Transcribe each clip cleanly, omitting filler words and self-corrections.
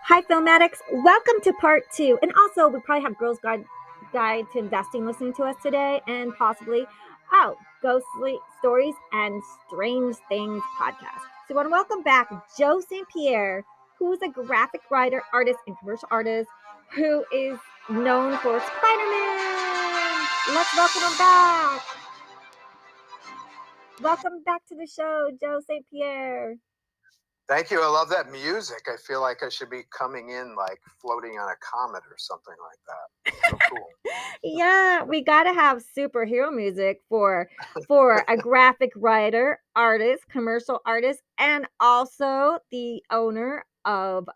Hi, film addicts. Welcome to part two. And also, we probably have Girls Guide to Investing listening to us today, and possibly, ghostly stories and strange things podcast. So, I want to welcome back Joe St.Pierre, who is a graphic writer, artist, and commercial artist who is known for Spider-Man. Let's welcome him back. Welcome back to the show, Joe St.Pierre. Thank you. I love that music. I feel like I should be coming in like floating on a comet or something like that. So cool. Yeah, we got to have superhero music for a graphic writer, artist, commercial artist, and also the owner of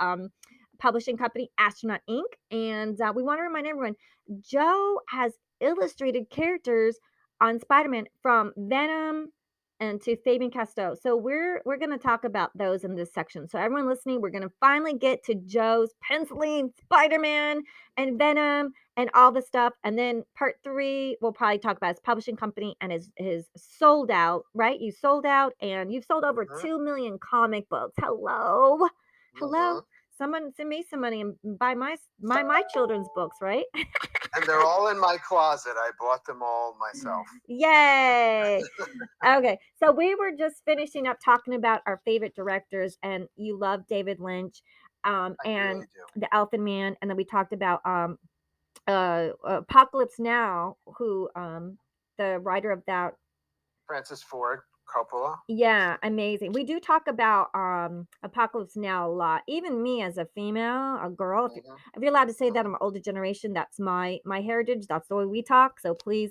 publishing company Astronaut Inc. And we want to remind everyone, Joe has illustrated characters on Spider-Man from Venom and to Fabian Castillo. So we're going to talk about those in this section. So everyone listening, we're going to finally get to Joe's penciling Spider-Man and Venom and all the stuff. And then part three, we'll probably talk about his publishing company and his sold out, right? You sold out and you've sold over 2 million comic books. Hello. Hello. Someone send me some money and buy my children's books, right? And they're all in my closet. I bought them all myself. Yay. Okay. So we were just finishing up talking about our favorite directors, and you love David Lynch, and really the Elephant Man, and then we talked about Apocalypse Now, who the writer of that. Francis Ford Coppola. Yeah, amazing. We do talk about Apocalypse Now a lot. Even me as a female, a girl, if you're allowed to say that, I'm an older generation. That's my heritage. That's the way we talk. So please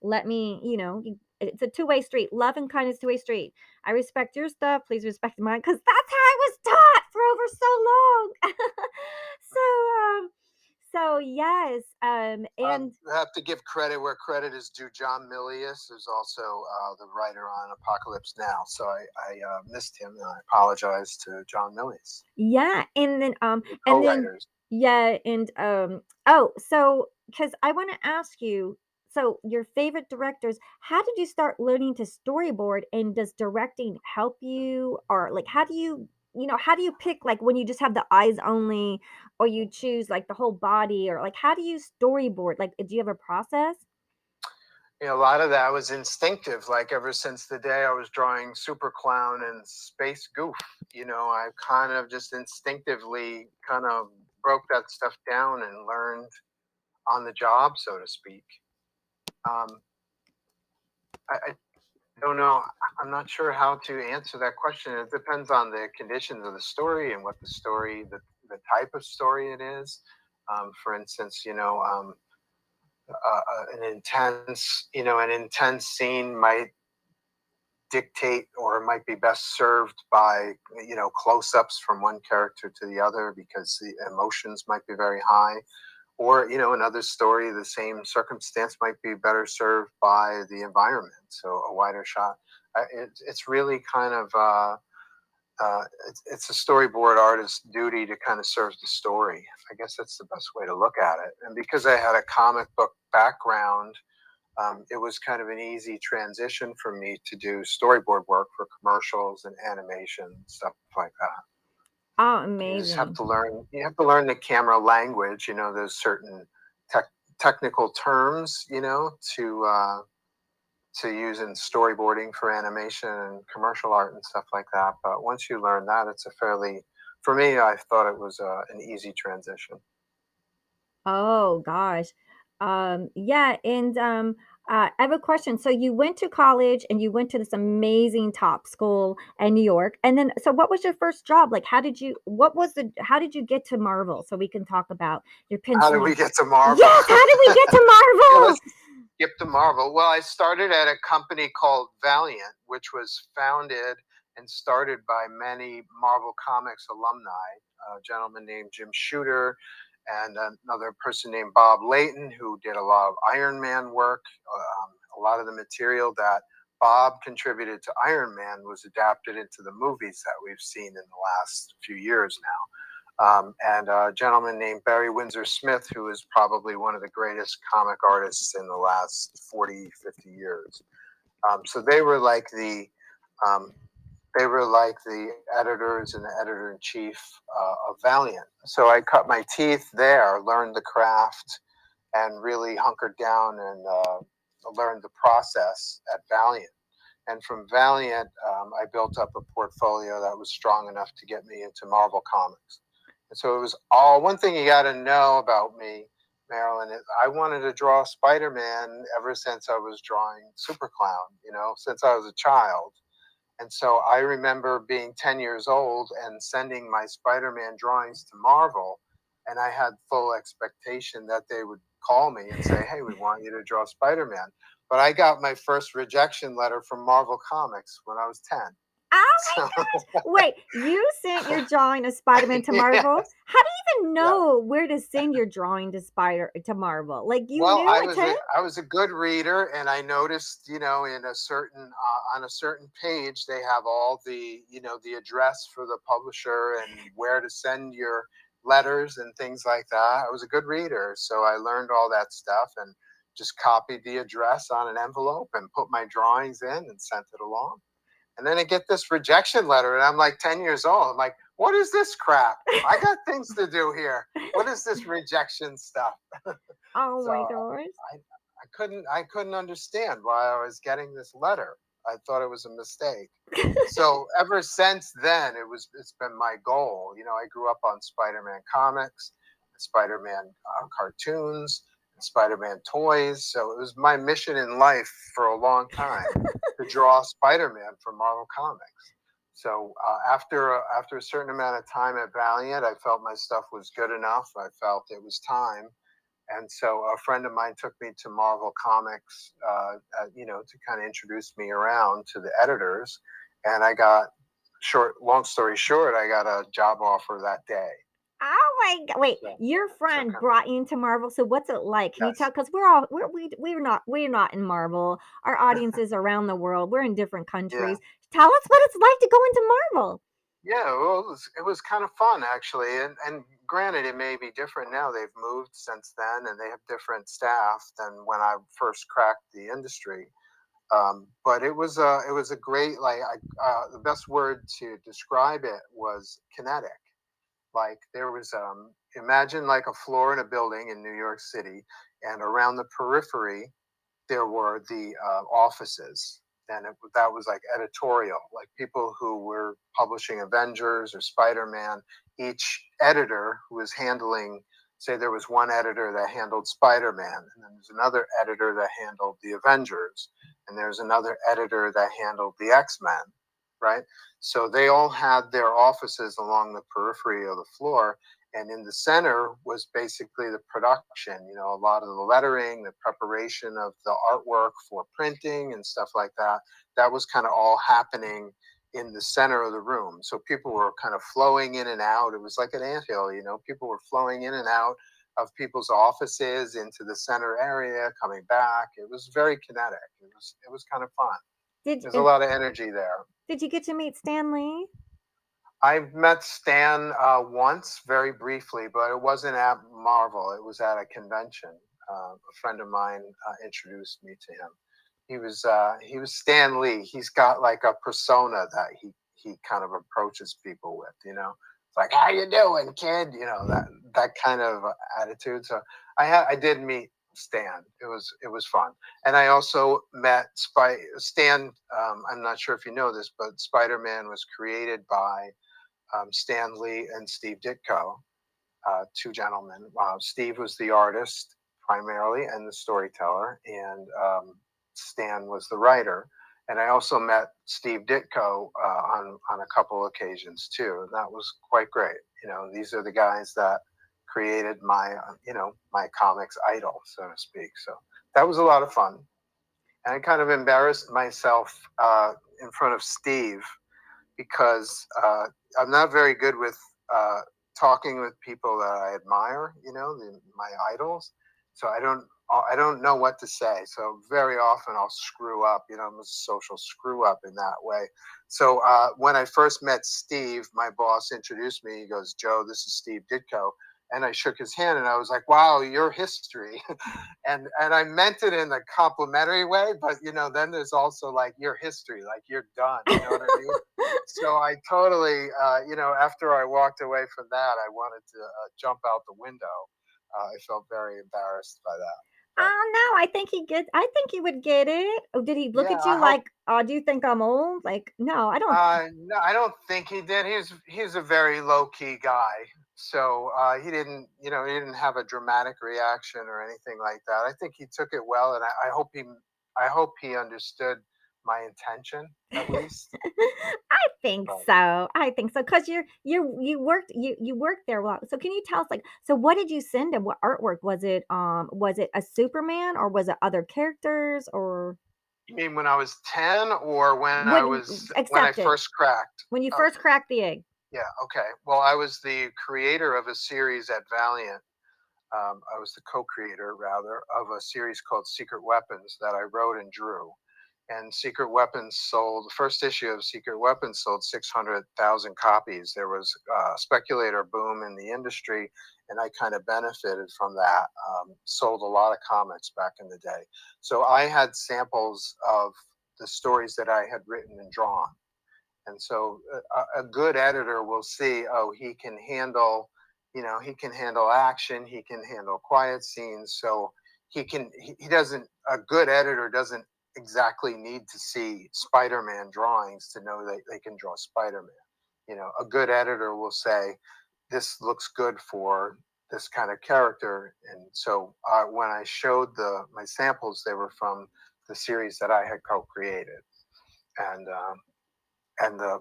let me, it's a two-way street. Love and kindness, two-way street. I respect your stuff. Please respect mine, because that's how I was taught for over so long. So yes, and I have to give credit where credit is due. John Milius is also the writer on Apocalypse Now, so I missed him, and I apologize to John Milius. Yeah, and then co-writers. So because I want to ask you, so your favorite directors, how did you start learning to storyboard, and does directing help you, or like how do you pick, like when you just have the eyes only, or you choose like the whole body, or like how do you storyboard, like do you have a process? A lot of that was instinctive. Like ever since the day I was drawing Super Clown and Space Goof, I kind of just instinctively kind of broke that stuff down and learned on the job, so to speak. I don't know. I'm not sure how to answer that question. It depends on the conditions of the story and what the story, the type of story it is. For instance, an intense scene might dictate, or it might be best served by close-ups from one character to the other, because the emotions might be very high. Or another story, the same circumstance might be better served by the environment, so a wider shot. It's really kind of it's a storyboard artist's duty to kind of serve the story. I guess that's the best way to look at it. And because I had a comic book background, it was kind of an easy transition for me to do storyboard work for commercials and animation, stuff like that. Oh, amazing! You just have to learn. You have to learn the camera language. There's certain technical terms, to use in storyboarding for animation and commercial art and stuff like that. But once you learn that, it's for me, I thought it was an easy transition. Oh gosh. Yeah, and I have a question. So you went to college and you went to this amazing top school in New York. And then so what was your first job? Like how did you get to Marvel? So we can talk about your penciling. How did we get to Marvel? Yes, how did we get to Marvel? Let's skip to Marvel. Well, I started at a company called Valiant, which was founded and started by many Marvel Comics alumni, a gentleman named Jim Shooter, and another person named Bob Layton, who did a lot of Iron Man work. A lot of the material that Bob contributed to Iron Man was adapted into the movies that we've seen in the last few years now. And a gentleman named Barry Windsor Smith, who is probably one of the greatest comic artists in the last 40, 50 years. So they were like They were like the editors and the editor-in-chief of Valiant. So I cut my teeth there, learned the craft, and really hunkered down and learned the process at Valiant. And from Valiant, I built up a portfolio that was strong enough to get me into Marvel Comics. And so it was all one thing you got to know about me, Marilyn, is I wanted to draw Spider-Man ever since I was drawing Super Clown, since I was a child. And so I remember being 10 years old and sending my Spider-Man drawings to Marvel. And I had full expectation that they would call me and say, hey, we want you to draw Spider-Man. But I got my first rejection letter from Marvel Comics when I was 10. Oh my gosh! Wait, you sent your drawing of Spider-Man to Marvel? Yes. How do you even know where to send your drawing to Marvel? Like you Well, knew at 10? I was a good reader, and I noticed, in a certain on a certain page they have all the the address for the publisher and where to send your letters and things like that. I was a good reader, so I learned all that stuff and just copied the address on an envelope and put my drawings in and sent it along. And then I get this rejection letter, and I'm like 10 years old. I'm like, what is this crap? I got things to do here. What is this rejection stuff? Oh So my gosh. I couldn't understand why I was getting this letter. I thought it was a mistake. So ever since then, it's been my goal. I grew up on Spider-Man comics, Spider-Man cartoons, and Spider-Man toys. So it was my mission in life for a long time to draw Spider-Man for Marvel Comics. So after a certain amount of time at Valiant, I felt my stuff was good enough. I felt it was time. And so a friend of mine took me to Marvel Comics, to kind of introduce me around to the editors. And I got long story short, I got a job offer that day. Oh my god! Wait, So, your friend okay. brought you into Marvel. So what's it like? Can you tell? Yes. Because we're not in Marvel. Our audience is around the world. We're in different Yeah. countries. Tell us what it's like to go into Marvel. Yeah, well, it was kind of fun actually, and granted, it may be different now. They've moved since then, and they have different staff than when I first cracked the industry. But it was a great the best word to describe it was kinetic. Like there was imagine like a floor in a building in New York City, and around the periphery there were the offices, and that was like editorial, like people who were publishing Avengers or Spider-Man. Each editor who was handling, say, there was one editor that handled Spider-Man, and then there's another editor that handled the Avengers, and there's another editor that handled the X-Men, right? So they all had their offices along the periphery of the floor, and in the center was basically the production, a lot of the lettering, the preparation of the artwork for printing and stuff like that. That was kind of all happening in the center of the room. So people were kind of flowing in and out. It was like an anthill, people were flowing in and out of people's offices into the center area, coming back. It was very kinetic. It was kind of fun. There's a lot of energy there. Did you get to meet Stan Lee? I've met Stan once, very briefly, but it wasn't at Marvel. It was at a convention. A friend of mine introduced me to him. He was Stan Lee. He's got like a persona that he kind of approaches people with. It's like, how you doing, kid? That kind of attitude. So I did meet Stan. It was fun, and I also met Stan. I'm not sure if you know this, but Spider-Man was created by Stan Lee and Steve Ditko, two gentlemen. Steve was the artist primarily and the storyteller, and Stan was the writer. And I also met Steve Ditko on a couple occasions too. And that was quite great. These are the guys that created my my comics idol, so to speak. So that was a lot of fun. And I kind of embarrassed myself in front of Steve because I'm not very good with talking with people that I admire, my idols. So I don't know what to say. So very often I'll screw up. I'm a social screw up in that way. So when I first met Steve, my boss introduced me. He goes, "Joe, this is Steve Ditko." and I shook his hand, and I was like, "Wow, your history," and I meant it in a complimentary way, but then there's also like your history, like you're done. You know what I mean? So I totally, after I walked away from that, I wanted to jump out the window. I felt very embarrassed by that. But Oh, no, I think he would get it. Oh, did he look yeah, at I you hope. like, "Oh, do you think I'm old?" Like, no, I don't. No, I don't think he did. He's a very low key guy, so he didn't have a dramatic reaction or anything like that. I think he took it well, and I hope he understood my intention at least. I think But so. I think so because you worked there a lot. So can you tell us like so what did you send him? What artwork was it a Superman or was it other characters or you mean when I was 10 or when when I accept it first cracked? when you Oh, first cracked the egg? yeah, okay. Well, I was the creator of a series at Valiant. I was the co-creator, rather, of a series called Secret Weapons that I wrote and drew. And Secret Weapons sold, the first issue of Secret Weapons sold 600,000 copies. There was a speculator boom in the industry, and I kind of benefited from that. Sold a lot of comics back in the day. So I had samples of the stories that I had written and drawn. And so a good editor will see, oh, he can handle action, he can handle quiet scenes. So he doesn't, a good editor doesn't exactly need to see Spider-Man drawings to know that they can draw Spider-Man. A good editor will say, this looks good for this kind of character. And so when I showed my samples, they were from the series that I had co-created. And the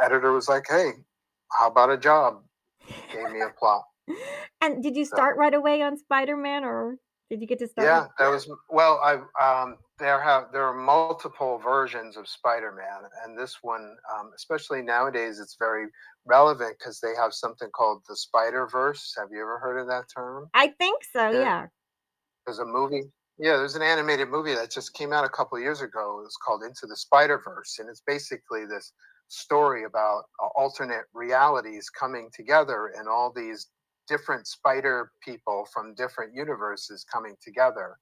editor was like, "Hey, how about a job?" Gave me a plot. And did you So start right away on Spider-Man or did you get to start with yeah, that was well. There are multiple versions of Spider-Man, and this one, especially nowadays, it's very relevant because they have something called the Spider-Verse. Have you ever heard of that term? I think so, There, yeah. there's a movie. Yeah, there's an animated movie that just came out a couple of years ago. It's called Into the Spider-Verse, and it's basically this story about alternate realities coming together and all these different spider people from different universes coming together.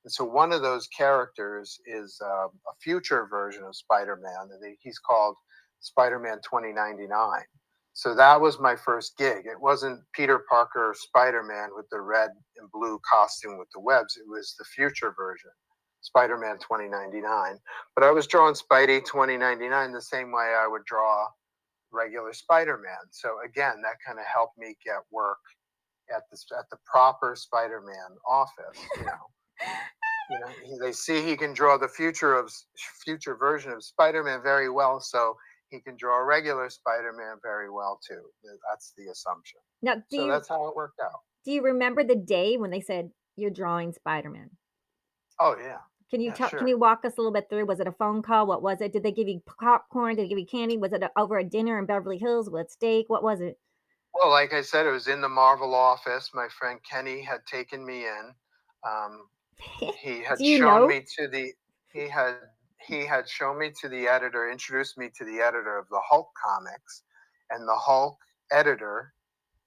And so one of those characters is a future version of Spider-Man. And he's called Spider-Man 2099. So that was my first gig. It wasn't Peter Parker Spider-Man with the red and blue costume with the webs. It was the future version, Spider-Man 2099. But I was drawing Spidey 2099 the same way I would draw regular Spider-Man. So again, that kind of helped me get work at the proper Spider-Man office. They see he can draw the future version of Spider-Man very well, so he can draw a regular Spider-Man very well too. That's the assumption. Now, So that's how it worked out. do you remember the day when they said you're drawing Spider-Man? Oh yeah, yeah, Can sure. you walk us a little bit through? Was it a phone call? What was it? Did they give you popcorn? Did they give you candy? Was it over a dinner in Beverly Hills with steak? What was it? Well, like I said, it was in the Marvel office. My friend Kenny had taken me in. Um, he had Do you shown know? me to the he had he had shown me to the editor, introduced me to the editor of the Hulk comics, and the Hulk editor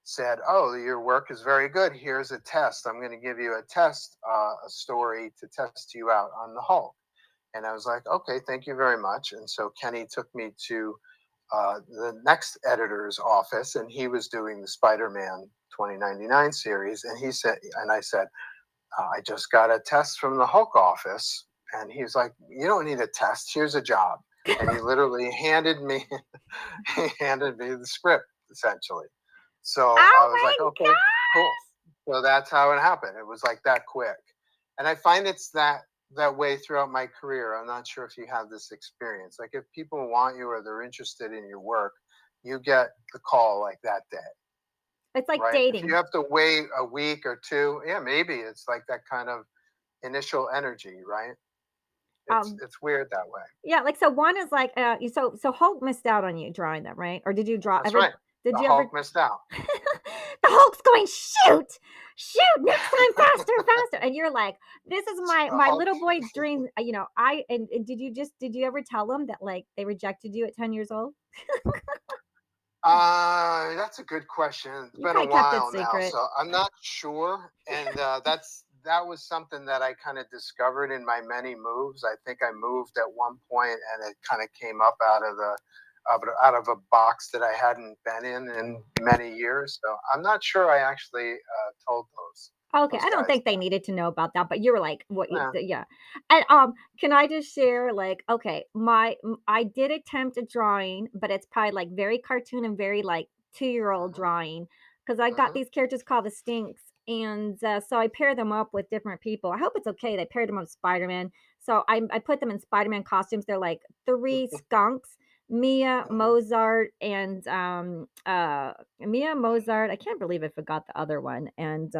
said, "Oh, your work is very good. Here's a test. I'm going to give you a test, a story to test you out on the Hulk." And I was like, "Okay, thank you very much." And so Kenny took me to the next editor's office, and he was doing the Spider-Man 2099 series. And I said, I just got a test from the Hulk office. And he was like, "You don't need a test. Here's a job." And he literally he handed me the script essentially. So I Oh was like, my "Okay, cool." gosh! So that's how it happened. It was like that quick. And I find it's that way throughout my career. I'm not sure if you have this experience. Like if people want you or they're interested in your work, you get the call like that day, It's like right? If you dating. have to wait a week or two, yeah, maybe it's like that kind of initial energy, right? Um, It's weird that way. yeah, like so one is like so Hulk missed out on you drawing them, right? Or did you draw That's ever right. did The you ever Hulk missed out. the Hulk's going, shoot, shoot, next time, faster, faster. And you're like, this is The my Hulk. little boy's dream. And did you ever tell them that like they rejected you at 10 years old? That's a good question. It's You been a probably kept it while now, secret. so I'm not sure. And that was something that I kind of discovered in my many moves. I think I moved at one point, and it kind of came up out of a box that I hadn't been in many years. So I'm not sure I actually told Okay, those I don't guys think they needed to know about that, but you were like, what you, that. yeah. And can I just share like, okay, I did attempt a drawing, but it's probably like very cartoon and very like 2-year-old Hmm. drawing because I got Hmm. these characters called the Stinks, and so I paired them up with different people. I hope it's okay. They paired them up with Spider-Man, so I put them in Spider-Man costumes. They're like three skunks. Mia, Hmm. Mozart, and Mia, Mozart. I can't believe I forgot the other one, and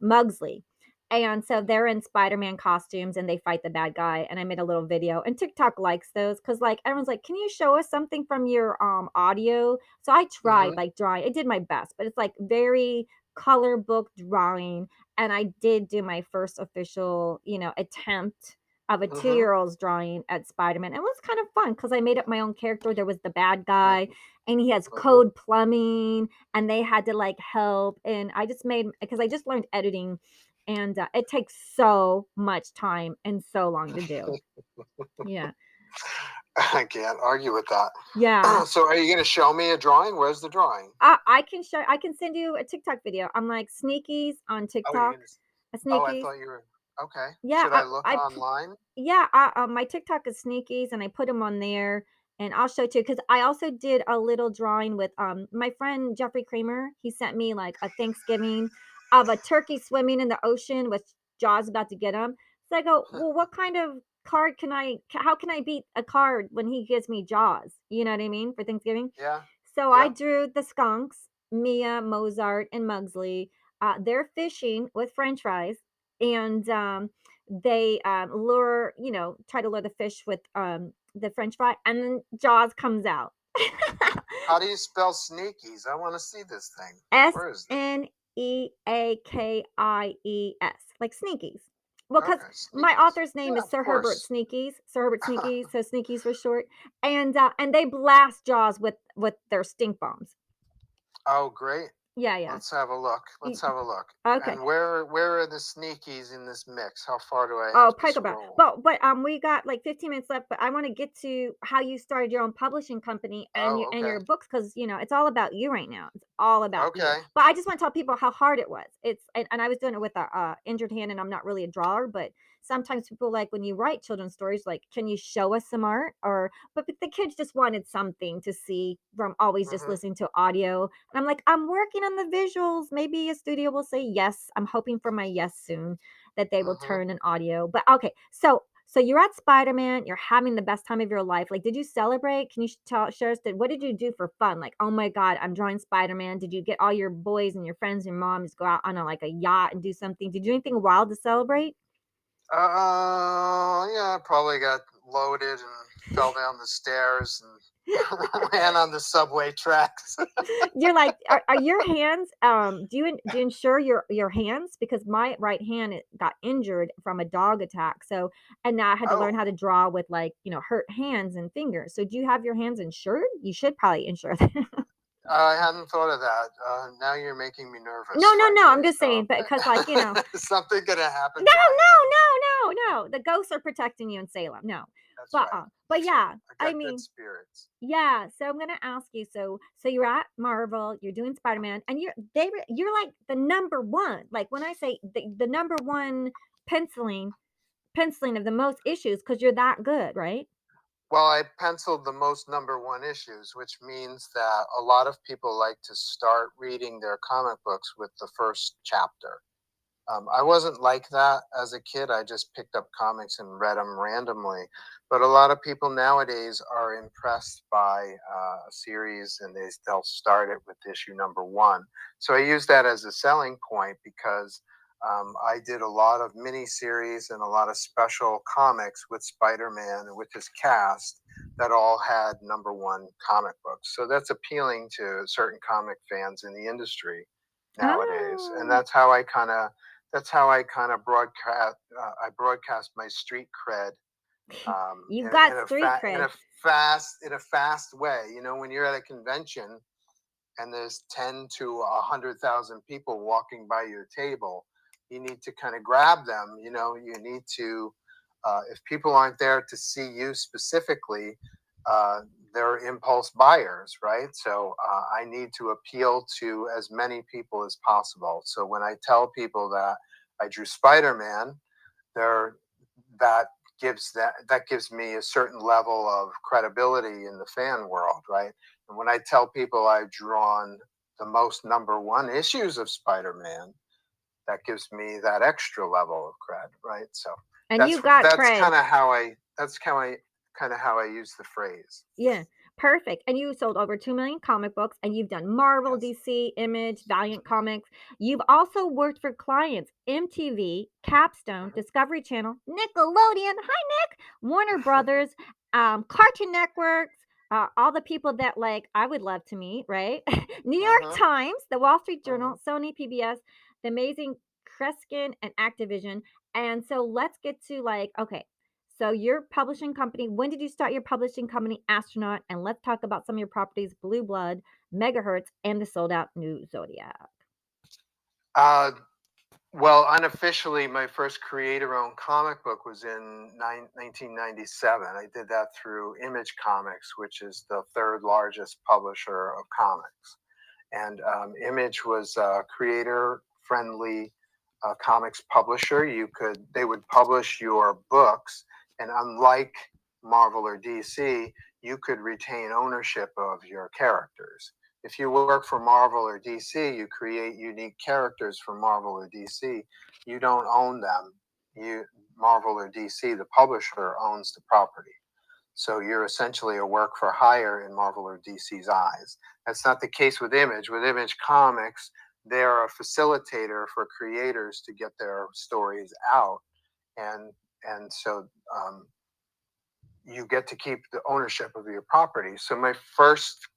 Mugsley. And so they're in Spider-Man costumes and they fight the bad guy. And I made a little video. And TikTok likes those because like everyone's like, can you show us something from your audio? So I tried Hmm. like drawing. I did my best, but it's like very color book drawing. And I did do my first official, attempt of a two Hmm. year old's drawing at Spider-Man. It was kind of fun because I made up my own character. There was the bad guy and he has Hmm. code plumbing and they had to like help. And I just made, because I just learned editing and it takes so much time and so long to do. Yeah. I can't argue with that. Yeah. So, are you going to show me a drawing? Where's the drawing? I can send you a TikTok video. I'm like Sneakies on Oh, you're TikTok. going to. A Oh, I Sneakies. thought you were. Okay. Yeah, Should I look I online? yeah, my TikTok is Sneakies, and I put them on there, and I'll show it to you because I also did a little drawing with my friend Jeffrey Kramer. He sent me like a Thanksgiving of a turkey swimming in the ocean with Jaws about to get him. So I go, well, what kind of card can how can I beat a card when he gives me Jaws? You know what I mean for Thanksgiving. Yeah. So I Yep. drew the skunks, Mia, Mozart, and Mugsley. They're fishing with French fries, and they try to lure the fish with the French fry, and then Jaws comes out. How do you spell sneakies? I want to see this thing. Where is this? Sneakies, like Sneakies. Well, because Okay, my sneakies. author's name Yeah, is of Sir Herbert course. Sneakies, Sir Herbert Sneakies, so Sneakies for short, and they blast Jaws with their stink bombs. Oh, great. Yeah, yeah. Let's have a look. Y- Let's have a look. Okay. And where are the sneakies in this mix? How far do I Oh, have to probably go back. scroll? But we got like 15 minutes left, but I want to get to how you started your own publishing company and Oh, your okay. books because it's all about you right now. It's all about you. Okay. But I just want to tell people how hard it was. And I was doing it with a injured hand, and I'm not really a drawer, but sometimes people like when you write children's stories, like, can you show us some art? But the kids just wanted something to see from always just Hmm. listening to audio. And I'm like, I'm working on the visuals. Maybe a studio will say yes. I'm hoping for my yes soon that they will Hmm. turn an audio. But okay, so you're at Spider-Man, you're having the best time of your life. Like, did you celebrate? Can you share us what did you do for fun? Like, oh my God, I'm drawing Spider-Man. Did you get all your boys and your friends and your moms go out on like a yacht and do something? Did you do anything wild to celebrate? Yeah, I probably got loaded and fell down the stairs and ran on the subway tracks. You're like, are your hands? Do you insure your hands? Because my right hand got injured from a dog attack. So, and now I had to learn Oh, how to draw with like hurt hands and fingers. So, do you have your hands insured? You should probably insure them. I hadn't thought of that. Now you're making me nervous, No, no, no. frankly. I'm just So, saying, because like is something gonna no, happen to my no, hands? no, no, no. The ghosts are protecting you in Salem. No, That's but right. but That's right. yeah, I I got good mean, spirits. yeah. So I'm gonna ask you. So you're at Marvel. You're doing Spider Man, and you're like the number one. Like when I say the number one penciling penciling of the most issues because you're that good, right? Well, I penciled the most number one issues, which means that a lot of people like to start reading their comic books with the first chapter. I wasn't like that as a kid. I just picked up comics and read them randomly. But a lot of people nowadays are impressed by a series and they'll start it with issue number one. So I use that as a selling point because I did a lot of mini series and a lot of special comics with Spider Man and with his cast that all had number one comic books. So that's appealing to certain comic fans in the industry nowadays. And Oh, that's how I kind of broadcast. I broadcast my street cred you got street in cred. a fast way. You know, when you're at a convention and there's 10 to 100,000 people walking by your table, you need to kind of grab them. You know, you need to, if people aren't there to see you specifically, they're impulse buyers, right? So I need to appeal to as many people as possible. So when I tell people that I drew Spider-Man, they're that that gives me a certain level of credibility in the fan world, right? And when I tell people I've drawn the most #1 issues of Spider-Man, that gives me that extra level of cred, right? So And you got that's cred. kind of how I use the phrase. Yeah, perfect. And you sold over 2 million comic books, and you've done Marvel, Yes. DC, Image, Valiant Comics. You've also worked for clients MTV, Capstone, Discovery Channel, Nickelodeon, hi Nick, Warner Brothers, Cartoon Networks, all the people that like I would love to meet, right? New York Mm-hmm. Times, the Wall Street Journal, Mm-hmm. Sony, PBS, The Amazing Kreskin, and Activision. And so let's get to like, okay, so your publishing company, when did you start your publishing company, Astronaut? And let's talk about some of your properties, Blue Blood, Megahertz, and the sold out new Zodiac. Uh, well, unofficially, my first creator-owned comic book was in 1997. I did that through Image Comics, which is the third largest publisher of comics. And Image was a creator-friendly comics publisher. They would publish your books, and unlike Marvel or DC, you could retain ownership of your characters. If you work for Marvel or DC, you create unique characters for Marvel or DC. You don't own them. Marvel or DC, the publisher, owns the property. So you're essentially a work for hire in Marvel or DC's eyes. That's not the case with Image. With Image Comics, they're a facilitator for creators to get their stories out, and so you get to keep the ownership of your property. So my first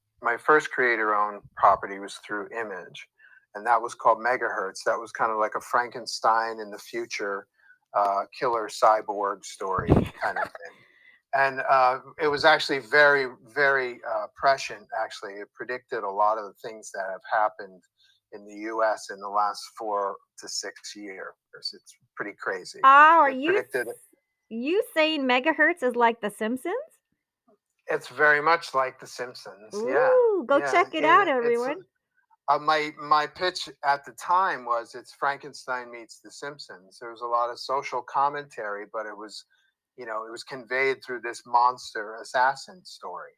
creator-owned property was through Image, and that was called Megahertz. That was kind of like a Frankenstein in the future, killer cyborg story kind of thing. And it was actually very, very prescient. Actually, it predicted a lot of the things that have happened in the U.S. in the last 4 to 6 years. It's pretty crazy. Oh, are It predicted. you saying Megahertz is like The Simpsons? It's very much like The Simpsons. Yeah, Ooh, go yeah. check it out, It's everyone. my pitch at the time was it's Frankenstein meets The Simpsons. There was a lot of social commentary, but it was, it was conveyed through this monster assassin story.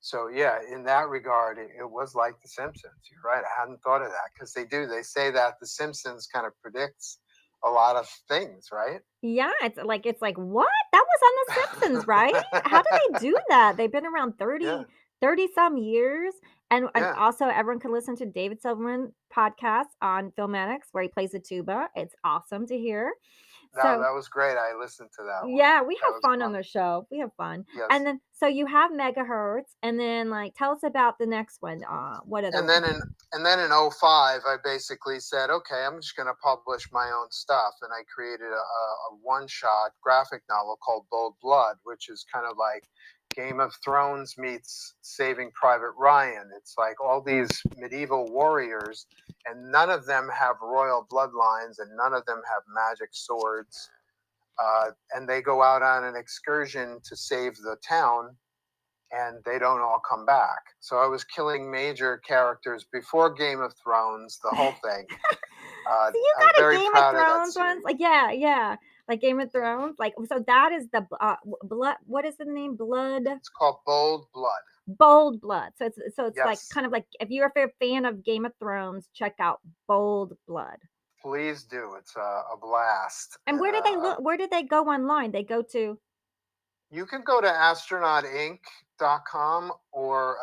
So yeah, in that regard, it was like The Simpsons. You're right. I hadn't thought of that because they say that The Simpsons kind of predicts a lot of things, right? Yeah, it's like what? That was on The Simpsons, right? How do they do that? They've been around Yeah, 30 some years. And yeah. also everyone can listen to David Silverman podcast on Filmatics where he plays the tuba. It's awesome to hear. No, So that was great. I listened to that one. yeah, we That have was fun on fun. the show. We have fun. And Yes. then so you have megahertz and then like tell us about the next one. What other and one? then in and then in '05, I basically said, okay, I'm just going to publish my own stuff, and I created a one-shot graphic novel called Bold Blood, which is kind of like Game of Thrones meets Saving Private Ryan. It's like all these medieval warriors, and none of them have royal bloodlines, and none of them have magic swords, and they go out on an excursion to save the town, and they don't all come back. So I was killing major characters before Game of Thrones, the whole thing. So you I'm got a very Game of proud of that Thrones ones? series. Like yeah. Like Game of Yeah. Thrones. Like so that is the blood what is the name? Blood It's called Bold Blood. Bold Blood. So it's like Yes, kind of like if you're a fan of Game of Thrones, check out Bold Blood. please do. It's a blast. And And where do they look? Where did they go online? They go to you can go to astronautinc.com or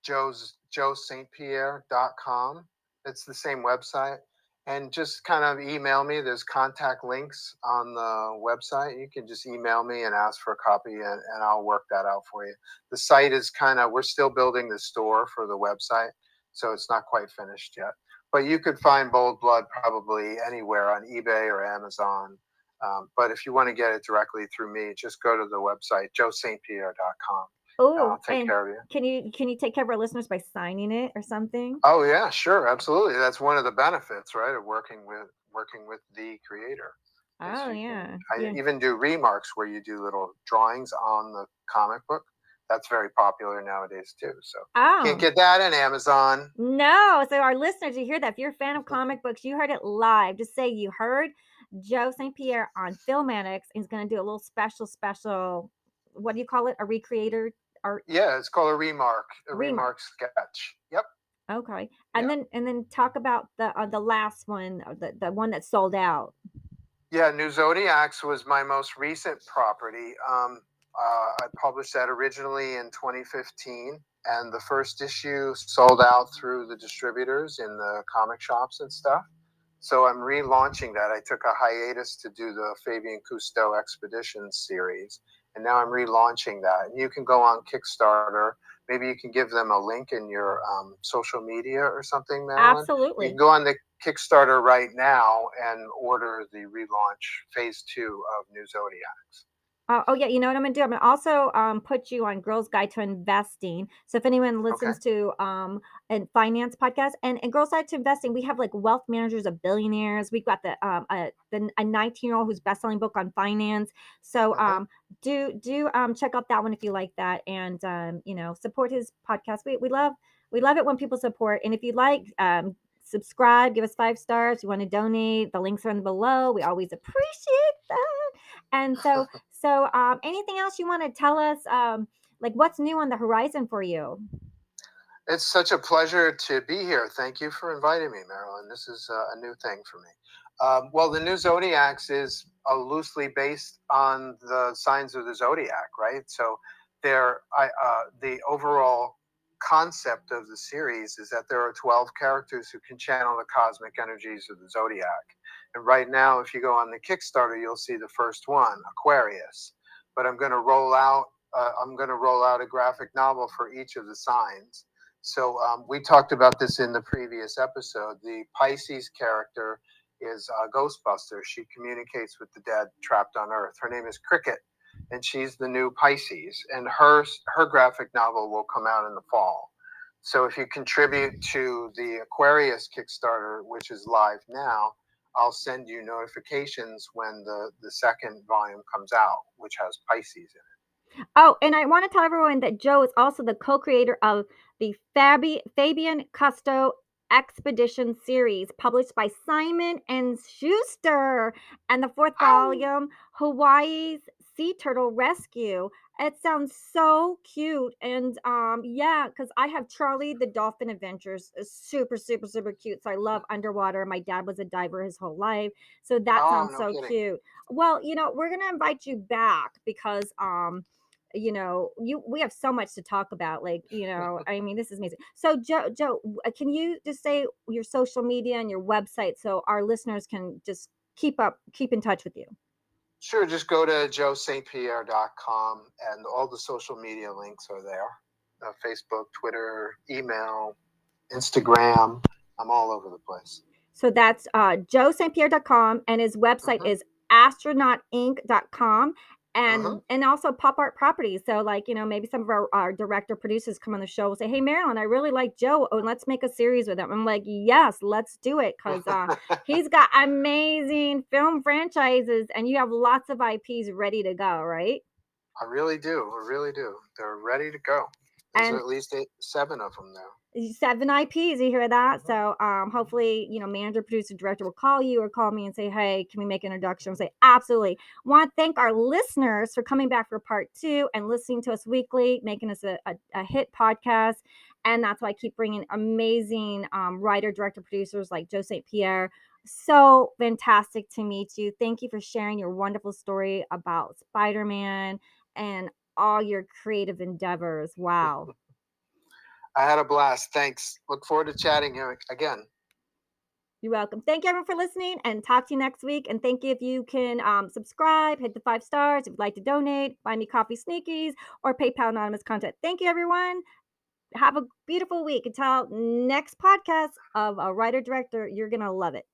joe.stpierre.com. It's the same website. And just kind of email me. There's contact links on the website. You can just email me and ask for a copy, and I'll work that out for you. The site is we're still building the store for the website, so it's not quite finished yet. But you could find Bold Blood probably anywhere on eBay or Amazon. But if you want to get it directly through me, just go to the website, joe.stpierre.com. Oh, I'll take and care of you. can you take care of our listeners by signing it or something? Oh yeah, sure, absolutely. That's one of the benefits, right, of working with the creator, is Oh, you can. yeah. I Yeah. even do remarks where you do little drawings on the comic book. That's very popular nowadays too. So can't Oh. get that in Amazon. No, so our listeners, you hear that. If you're a fan of comic books, you heard it live. Just say you heard Joe St. Pierre on Filmatics, and he's going to do a little special. What do you call it? A recreator art Yeah, it's called a remark. remark sketch. Yep. Okay, Yeah. and then talk about the last one, the one that sold out. Yeah, New Zodiacs was my most recent property. I published that originally in 2015, and the first issue sold out through the distributors in the comic shops and stuff. So I'm relaunching that. I took a hiatus to do the Fabian Cousteau Expedition series, and now I'm relaunching that. And you can go on Kickstarter. Maybe you can give them a link in your social media or something, Marilyn. You can Absolutely. go on the Kickstarter right now and order the relaunch phase 2 of New Zodiacs. Oh yeah, you know what I'm gonna do? I'm gonna also put you on Girls Guide to Investing. So if anyone Okay. listens to and finance podcast and Girls Guide to Investing, we have like wealth managers of billionaires. We've got a 19-year-old who's best-selling book on finance. So Hmm. do check out that one if you like that, and support his podcast. We love it when people support. And if you like, subscribe, give us 5 stars. You want to donate, the links are in below. We always appreciate that. And anything else you want to tell us? Like what's new on the horizon for you? It's such a pleasure to be here. Thank you for inviting me, Marilyn. This is a new thing for me. Well, the new Zodiacs is loosely based on the signs of the zodiac, right? So, the overall concept of the series is that there are 12 characters who can channel the cosmic energies of the zodiac. And right now, if you go on the Kickstarter, you'll see the first one, Aquarius. But I'm going to roll out. I'm going to roll out a graphic novel for each of the signs. So we talked about this in the previous episode. The Pisces character is Ghostbuster. She communicates with the dead trapped on Earth. Her name is Cricket, and she's the new Pisces. And her graphic novel will come out in the fall. So if you contribute to the Aquarius Kickstarter, which is live now, I'll send you notifications when the second volume comes out, which has Pisces in it. Oh, and I want to tell everyone that Joe is also the co-creator of the Fabian Cousteau Expedition series, published by Simon and Schuster, and the fourth Ow! volume, Hawaii's Sea Turtle Rescue. It sounds so cute, and yeah, because I have Charlie the Dolphin Adventures, super cute. So I love underwater. My dad was a diver his whole life, so that Oh, sounds no so kidding. cute. Well, we're gonna invite you back because we have so much to talk about, like, I mean, this is amazing. So Joe, can you just say your social media and your website so our listeners can just keep in touch with you? Sure, just go to joestpierre.com and all the social media links are there. Facebook, Twitter, email, Instagram. I'm all over the place. So that's joestpierre.com, and his website Hmm. is astronautinc.com, Hmm. and also pop art properties. So, like, maybe some of our director producers come on the show will say, "Hey, Marilyn, I really like Joe. Oh, let's make a series with him." I'm like, "Yes, let's do it," because he's got amazing film franchises, and you have lots of IPs ready to go, right? I really do. I really do. They're ready to go. There's And at least 7 of them now. 7 IPs, you hear that? Hmm. So, hopefully, manager, producer, director will call you or call me and say, "Hey, can we make an introduction?" I'll say, "Absolutely." Want to thank our listeners for coming back for part 2 and listening to us weekly, making us a hit podcast. And that's why I keep bringing amazing writer, director, producers like Joe St. Pierre. So fantastic to meet you. Thank you for sharing your wonderful story about Spider-Man and all your creative endeavors. Wow. I had a blast. Thanks. Look forward to chatting here again. You're welcome. Thank you everyone for listening, and talk to you next week. And thank you if you can subscribe, hit the 5 stars. If you'd like to donate, buy me coffee, Sneakies, or PayPal anonymous content. Thank you, everyone. Have a beautiful week. Until next podcast of a writer director, you're gonna love it.